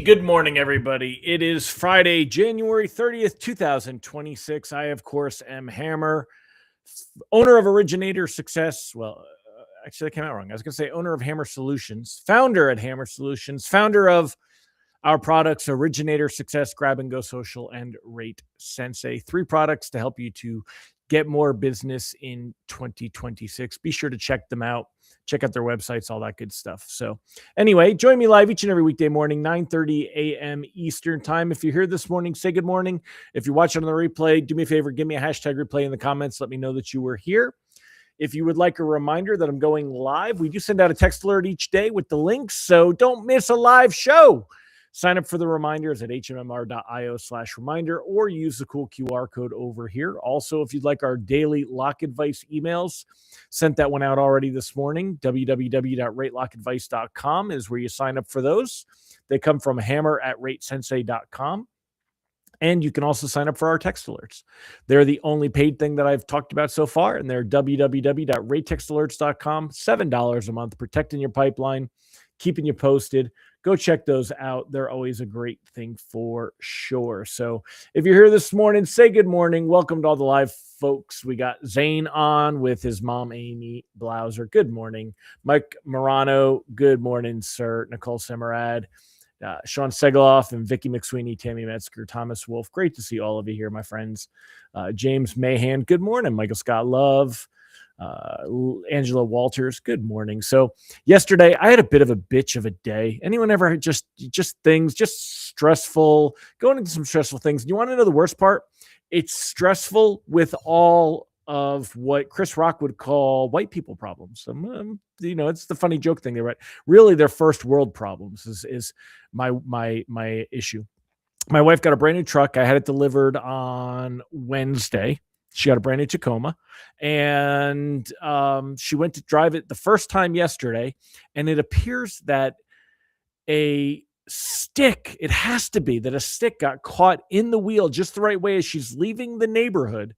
Good morning, everybody. It is Friday, January 30th, 2026. I, of course, am Hammer, owner of Originator Success. Well, actually, that came out wrong. I was going to say owner of Hammer Solutions, founder at Hammer Solutions, founder of our products, Originator Success, Grab and Go Social, and Rate Sensei. 3 products to help you to get more business in 2026. Be sure to check them out. Check out their websites, all that good stuff. So anyway, join me live each and every weekday morning, 9:30 a.m. Eastern time. If you're here this morning, say good morning. If you're watching on the replay, do me a favor, give me a hashtag replay in the comments. Let me know that you were here. If you would like a reminder that I'm going live, we do send out a text alert each day with the links, so don't miss a live show. Sign up for the reminders at hmmr.io/reminder or use the cool QR code over here. Also, if you'd like our daily lock advice emails, sent that one out already this morning. www.ratelockadvice.com is where you sign up for those. They come from hammer@ratesensei.com. And you can also sign up for our text alerts. They're the only paid thing that I've talked about so far, and they're www.ratetextalerts.com. $7 a month, protecting your pipeline, keeping you posted. Go check those out. They're always a great thing for sure. So if you're here this morning, say good morning. Welcome to all the live folks. We got Zane on with his mom, Amy Blauser. Good morning. Mike Morano. Good morning, sir. Nicole Semerad. Sean Segaloff and Vicky McSweeney, Tammy Metzger, Thomas Wolf. Great to see all of you here, my friends. James Mahan. Good morning. Michael Scott Love. Angela Walters, good morning. So yesterday I had a bit of a bitch of a day. Anyone ever had just things, just stressful, going into some stressful things? You want to know the worst part? It's stressful with all of what Chris Rock would call white people problems. It's the funny joke thing. Really their first world problems is my issue. My wife got a brand new truck. I had it delivered on Wednesday. She got a brand new Tacoma, and she went to drive it the first time yesterday, and it appears that a stick got caught in the wheel just the right way as she's leaving the neighborhood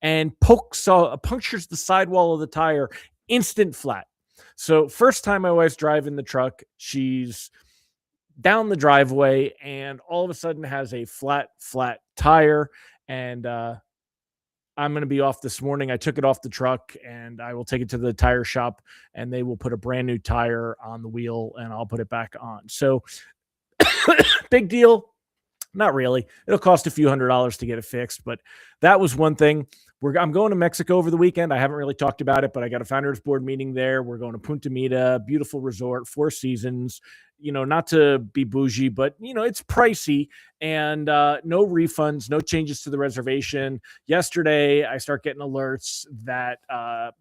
and punctures the sidewall of the tire, instant flat. So first time my wife's driving the truck, she's down the driveway and all of a sudden has a flat tire, and I'm going to be off this morning. I took it off the truck and I will take it to the tire shop and they will put a brand new tire on the wheel and I'll put it back on. So big deal. Not really. It'll cost a few $100s to get it fixed, but that was one thing. I'm going to Mexico over the weekend. I haven't really talked about it, but I got a founders board meeting there. We're going to Punta Mita, beautiful resort, 4 seasons. Not to be bougie, but it's pricey, and no refunds, no changes to the reservation. Yesterday, I start getting alerts that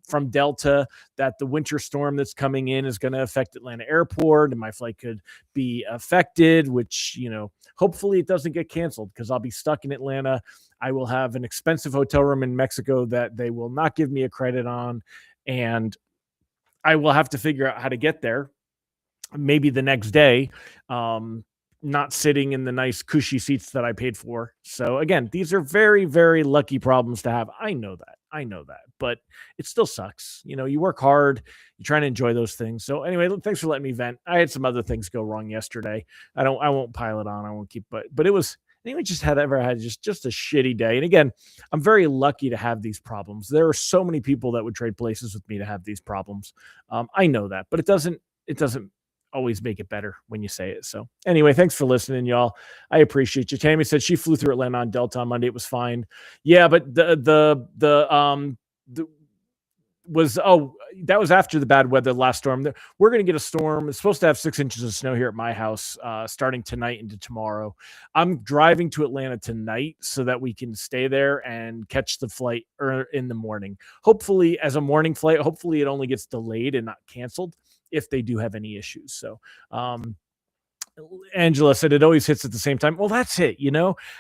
from Delta that the winter storm that's coming in is going to affect Atlanta Airport, and my flight could be affected, which, hopefully it doesn't get canceled because I'll be stuck in Atlanta. I will have an expensive hotel room in Mexico that they will not give me a credit on, and I will have to figure out how to get there. Maybe the next day, not sitting in the nice cushy seats that I paid for. So again, these are very, very lucky problems to have. I know that, but it still sucks. You work hard, you're trying to enjoy those things. So anyway, thanks for letting me vent. I had some other things go wrong yesterday. I won't pile it on. I won't keep, but it was, anyone just had a shitty day. And again, I'm very lucky to have these problems. There are so many people that would trade places with me to have these problems. I know that, but it doesn't always make it better when you say it. So anyway, thanks for listening, y'all. I appreciate you. Tammy said she flew through Atlanta on Delta on Monday. It was fine. Yeah, but that was after the bad weather last storm. We're going to get a storm. It's supposed to have 6 inches of snow here at my house starting tonight into tomorrow. I'm driving to Atlanta tonight so that we can stay there and catch the flight in the morning. Hopefully as a morning flight, hopefully it only gets delayed and not canceled if they do have any issues. So Angela said it always hits at the same time. Well, that's it.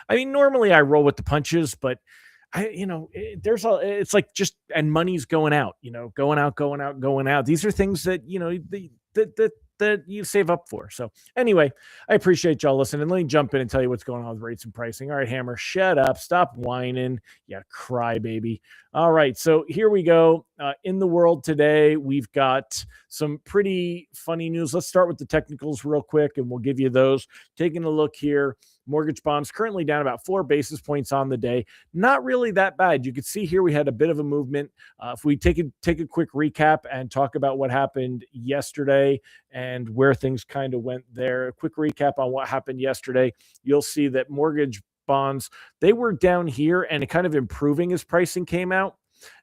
Normally I roll with the punches, but it's like just, and money's going out, going out. These are things that, that you save up for. So anyway, I appreciate y'all listening. Let me jump in and tell you what's going on with rates and pricing. All right, Hammer, shut up. Stop whining. Yeah, cry, baby. All right, so here we go. In the world today, we've got some pretty funny news. Let's start with the technicals real quick, and we'll give you those. Taking a look here, mortgage bonds currently down about 4 basis points on the day. Not really that bad. You can see here we had a bit of a movement. If we take a quick recap and talk about what happened yesterday and where things kind of went there, a quick recap on what happened yesterday, you'll see that mortgage bonds, they were down here and kind of improving as pricing came out.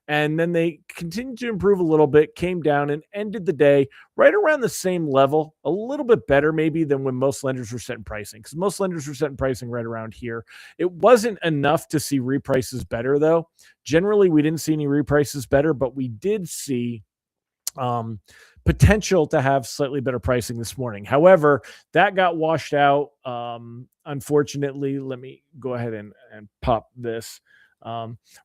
And then they continued to improve a little bit, came down and ended the day right around the same level, a little bit better maybe than when most lenders were setting pricing, because most lenders were setting pricing right around here. It wasn't enough to see reprices better, though. Generally, we didn't see any reprices better, but we did see potential to have slightly better pricing this morning. However, that got washed out. Unfortunately, let me go ahead and pop this.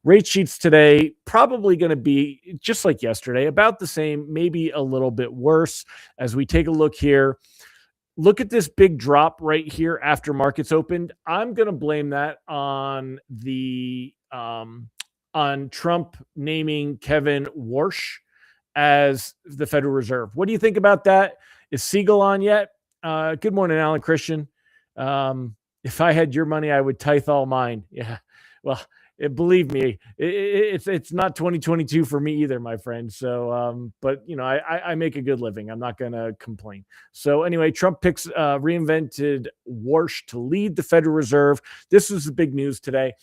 Rate sheets today probably going to be just like yesterday, about the same, maybe a little bit worse. As we take a look here, look at this big drop right here after markets opened. I'm going to blame that on the on Trump naming Kevin Warsh as the Federal Reserve. What do you think about that? Is Siegel on yet? Good morning, Alan Christian. If I had your money, I would tithe all mine. Yeah. Well, believe me, it's not 2022 for me either, my friend. So, but you know, I make a good living. I'm not going to complain. So anyway, Trump picks reinvented Warsh to lead the Federal Reserve. This was the big news today.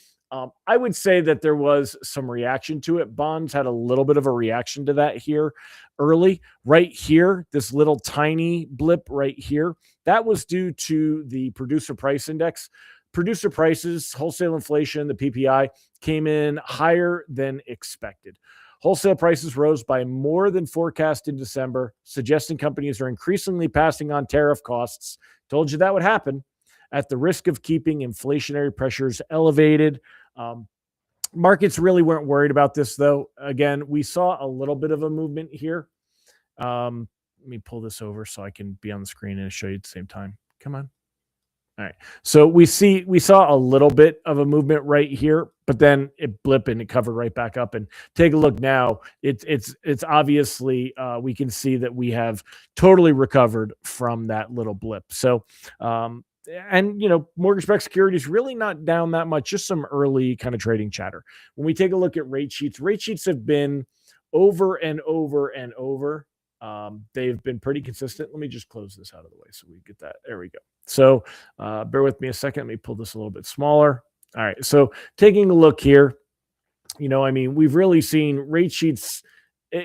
I would say that there was some reaction to it. Bonds had a little bit of a reaction to that here early. Right here, this little tiny blip right here, that was due to the producer price index. Producer prices, wholesale inflation, the PPI came in higher than expected. Wholesale prices rose by more than forecast in December, suggesting companies are increasingly passing on tariff costs. Told you that would happen, at the risk of keeping inflationary pressures elevated. Markets really weren't worried about this, though. Again, we saw a little bit of a movement here. Let me pull this over so I can be on the screen and show you at the same time. Come on. All right. So we saw a little bit of a movement right here, but then it blipped and it covered right back up. And take a look now. It's obviously we can see that we have totally recovered from that little blip. So and you know, mortgage-backed securities really not down that much, just some early kind of trading chatter. When we take a look at rate sheets have been over and over and over. They've been pretty consistent. Let me just close this out of the way so we get that. There we go. So bear with me a second. Let me pull this a little bit smaller. All right. So taking a look here, you know, I mean, we've really seen rate sheets.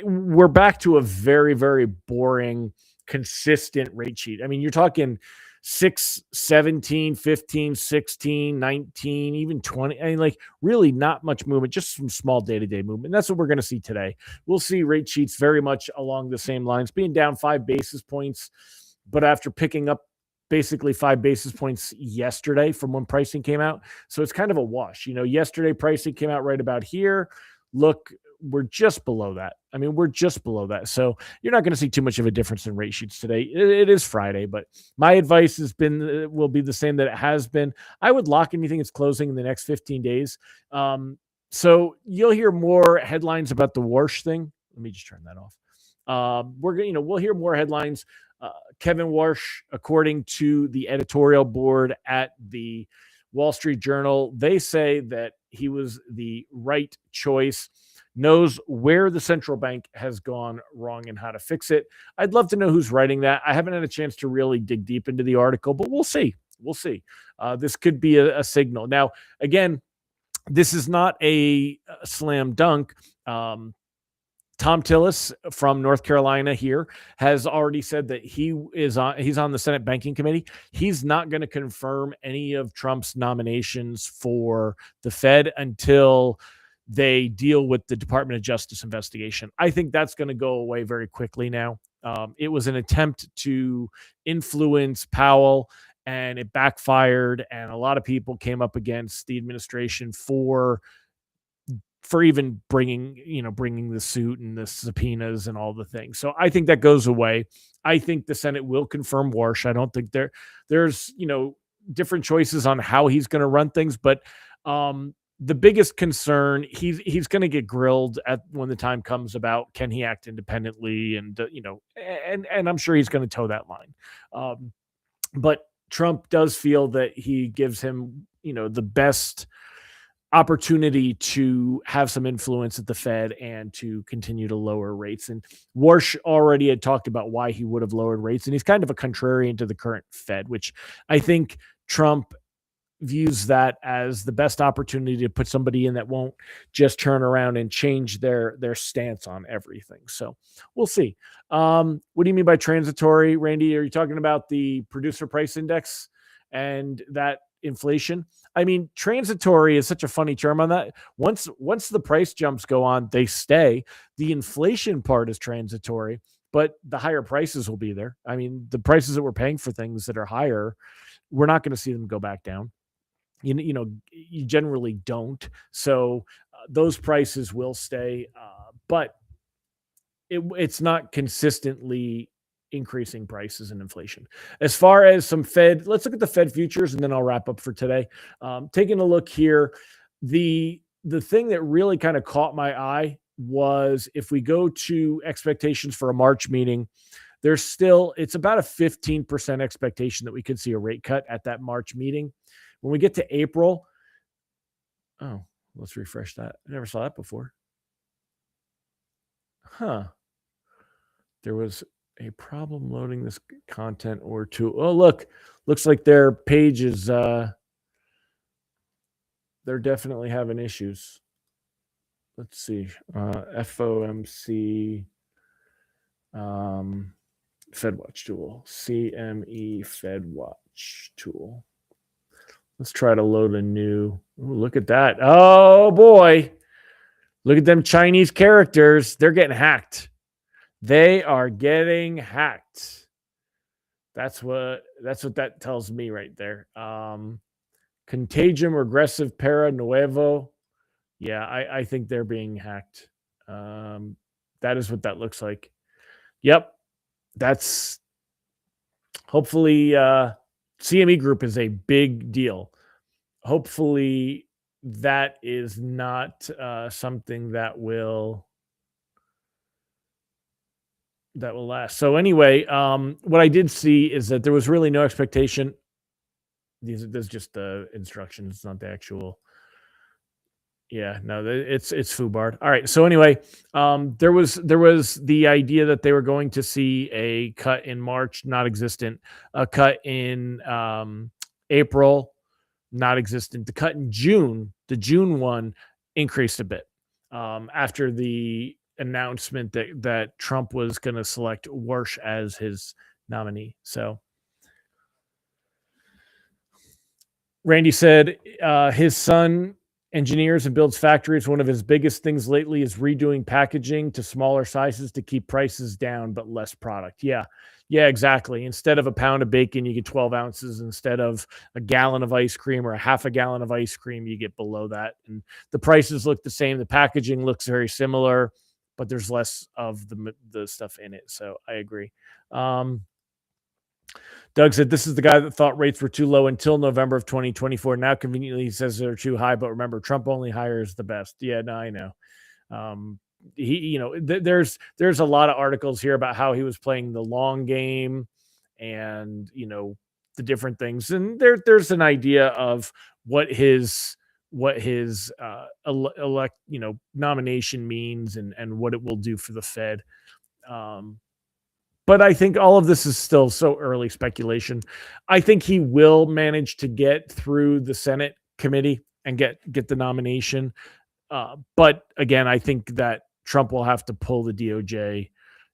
We're back to a very, very boring, consistent rate sheet. I mean, you're talking 6, 17, 15, 16, 19, even 20. I mean, like really not much movement, just some small day-to-day movement. That's what we're going to see today. We'll see rate sheets very much along the same lines, being down 5 basis points, but after picking up basically 5 basis points yesterday from when pricing came out. So it's kind of a wash. You know, yesterday pricing came out right about here. Look, we're just below that. I mean, we're just below that. So you're not going to see too much of a difference in rate sheets today. It is Friday, but my advice will be the same that it has been. I would lock anything that's closing in the next 15 days. So you'll hear more headlines about the Warsh thing. Let me just turn that off. We'll hear more headlines. Kevin Warsh, according to the editorial board at the Wall Street Journal, they say that he was the right choice, knows where the central bank has gone wrong and how to fix it. I'd love to know who's writing that. I haven't had a chance to really dig deep into the article, but we'll see. We'll see. This could be a signal. Now, again, this is not a slam dunk. Tom Tillis from North Carolina here has already said that he's on the Senate Banking Committee. He's not going to confirm any of Trump's nominations for the Fed until they deal with the Department of Justice investigation. I think that's going to go away very quickly now. It was an attempt to influence Powell, and it backfired, and a lot of people came up against the administration for even bringing the suit and the subpoenas and all the things. So I think that goes away. I think the Senate will confirm Warsh. I don't think there's different choices on how he's going to run things, but the biggest concern, he's going to get grilled at when the time comes about can he act independently, and and I'm sure he's going to toe that line. Um, but Trump does feel that he gives him, the best opportunity to have some influence at the Fed and to continue to lower rates. And Warsh already had talked about why he would have lowered rates, and he's kind of a contrarian to the current Fed, which I think Trump views that as the best opportunity to put somebody in that won't just turn around and change their stance on everything. So we'll see. What do you mean by transitory, Randy? Are you talking about the producer price index and that inflation? I mean, transitory is such a funny term on that. Once the price jumps go on, they stay. The inflation part is transitory, but the higher prices will be there. I mean, the prices that we're paying for things that are higher, we're not going to see them go back down. You generally don't. So those prices will stay, but it's not consistently increasing prices and inflation. As far as some Fed, let's look at the Fed futures, and then I'll wrap up for today. Taking a look here, the thing that really kind of caught my eye was if we go to expectations for a March meeting, it's about a 15% expectation that we could see a rate cut at that March meeting. When we get to April, let's refresh that. I never saw that before. There was a problem loading this content or two. Oh, looks like their page is, they're definitely having issues. Let's see. FOMC FedWatch tool. CME FedWatch tool. Let's try to load a new. Ooh, look at that. Oh, boy. Look at them Chinese characters. They're getting hacked. They are getting hacked. That's what that tells me right there. Contagion Regressive Para Nuevo. Yeah, I think they're being hacked. That is what that looks like. Yep. That's hopefully CME Group is a big deal. Hopefully that is not something that will last. So anyway, what I did see is that there was really no expectation. There's just the instructions, it's not the actual. Yeah, no, it's FUBAR. All right. So anyway, there was the idea that they were going to see a cut in March, not existent. A cut in April, not existent. The cut in June, the June one, increased a bit after the announcement that Trump was going to select Warsh as his nominee. So Randy said his son engineers and builds factories. One of his biggest things lately is redoing packaging to smaller sizes to keep prices down, but less product. Yeah, exactly. Instead of a pound of bacon, you get 12 ounces. Instead of a gallon of ice cream or a half a gallon of ice cream, you get below that. And the prices look the same. The packaging looks very similar, but there's less of the stuff in it. So I agree. Doug said, this is the guy that thought rates were too low until November of 2024. Now, conveniently, he says they're too high. But remember, Trump only hires the best. Yeah, no, I know. There's a lot of articles here about how he was playing the long game and, the different things. And there's an idea of what his nomination means and what it will do for the Fed. But I think all of this is still so early speculation. I think he will manage to get through the Senate committee and get the nomination. But again, I think that Trump will have to pull the DOJ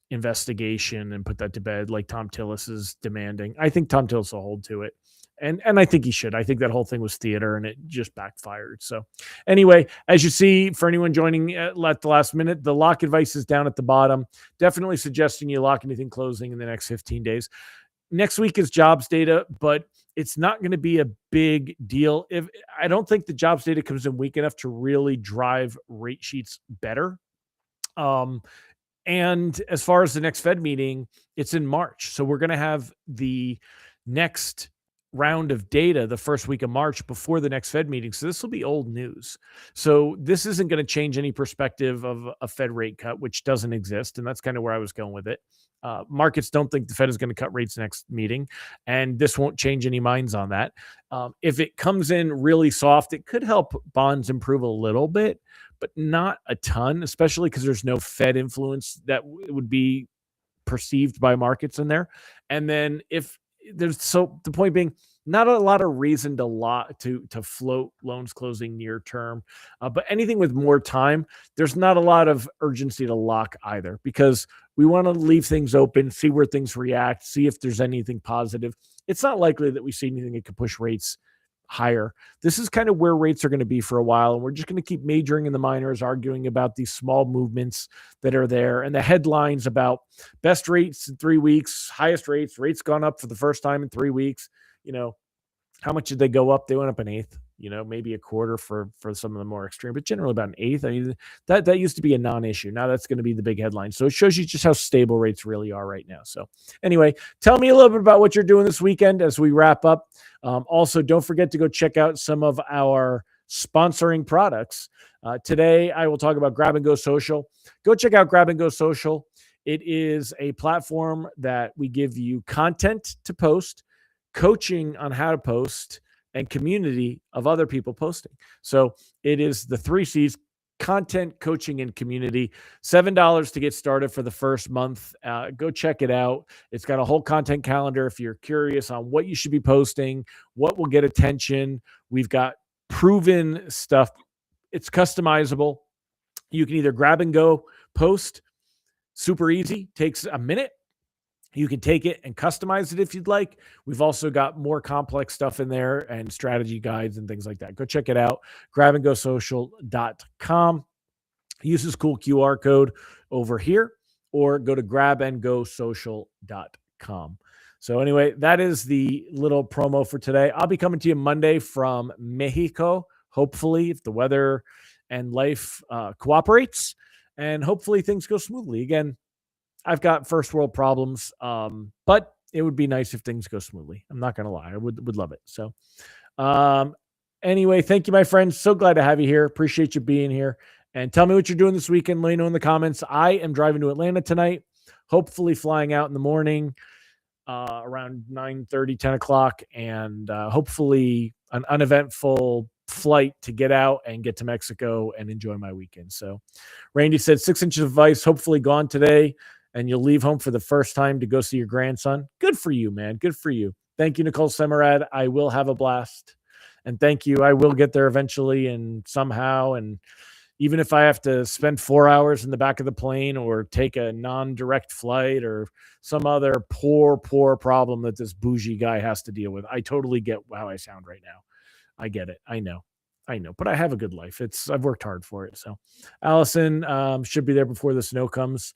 investigation and put that to bed like Tom Tillis is demanding. I think Tom Tillis will hold to it. And I think he should. I think that whole thing was theater and it just backfired. So anyway, as you see, for anyone joining at the last minute, the lock advice is down at the bottom. Definitely suggesting you lock anything closing in the next 15 days. Next week is jobs data, but it's not going to be a big deal. I don't think the jobs data comes in weak enough to really drive rate sheets better. And as far as the next Fed meeting, it's in March. So we're going to have the next round of data the first week of March before the next Fed meeting. So this will be old news. So this isn't going to change any perspective of a Fed rate cut, which doesn't exist. And that's kind of where I was going with it. Markets don't think the Fed is going to cut rates next meeting, and this won't change any minds on that. If it comes in really soft, it could help bonds improve a little bit, but not a ton, especially because there's no Fed influence that would be perceived by markets in there. And then if there's, so the point being, not a lot of reason to float loans closing near term, but anything with more time, there's not a lot of urgency to lock either, because we want to leave things open, see where things react, see if there's anything positive. It's not likely that we see anything that could push rates higher. This is kind of where rates are going to be for a while, and we're just going to keep majoring in the minors, arguing about these small movements that are there, and the headlines about best rates in 3 weeks, highest rates gone up for the first time in 3 weeks. How much did they go up? They went up an eighth, maybe a quarter for some of the more extreme, but generally about an eighth. I mean, that used to be a non-issue. Now that's going to be the big headline. So it shows you just how stable rates really are right now. So anyway, tell me a little bit about what you're doing this weekend as we wrap up. Also, don't forget to go check out some of our sponsoring products. Today, I will talk about Grab and Go Social. Go check out Grab and Go Social. It is a platform that we give you content to post, coaching on how to post, and community of other people posting. So it is the 3 C's: content, coaching, and community. $7 to get started for the first month. Go check it out. It's got a whole content calendar if you're curious on what you should be posting, what will get attention. We've got proven stuff. It's customizable. You can either grab and go post, super easy, takes a minute. You can take it and customize it if you'd like. We've also got more complex stuff in there and strategy guides and things like that. Go check it out, grabandgosocial.com. Use this cool QR code over here, or go to grabandgosocial.com. So anyway, that is the little promo for today. I'll be coming to you Monday from Mexico, hopefully, if the weather and life cooperates, and hopefully things go smoothly. Again, I've got first world problems, but it would be nice if things go smoothly. I'm not going to lie. I would love it. So anyway, thank you, my friends. So glad to have you here. Appreciate you being here. And tell me what you're doing this weekend. Let me know in the comments. I am driving to Atlanta tonight, hopefully flying out in the morning around 9:30, 10 o'clock, and hopefully an uneventful flight to get out and get to Mexico and enjoy my weekend. So Randy said 6 inches of ice, hopefully gone today, and you'll leave home for the first time to go see your grandson. Good for you, man. Good for you. Thank you, Nicole Semerad. I will have a blast. And thank you. I will get there eventually and somehow. And even if I have to spend 4 hours in the back of the plane or take a non-direct flight or some other poor problem that this bougie guy has to deal with, I totally get how I sound right now. I get it. I know, but I have a good life. I've worked hard for it. So Allison should be there before the snow comes.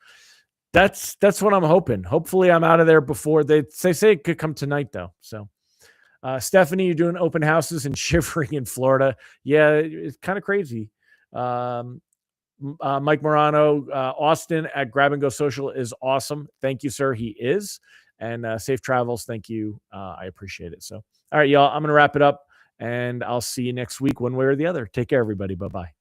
That's what I'm hoping. Hopefully I'm out of there before they say it could come tonight though. So Stephanie, you're doing open houses and shivering in Florida. Yeah, it's kind of crazy. Mike Morano, Austin at Grab and Go Social is awesome. Thank you, sir. He is. And safe travels. Thank you. I appreciate it. So, all right, y'all, I'm going to wrap it up, and I'll see you next week one way or the other. Take care, everybody. Bye-bye.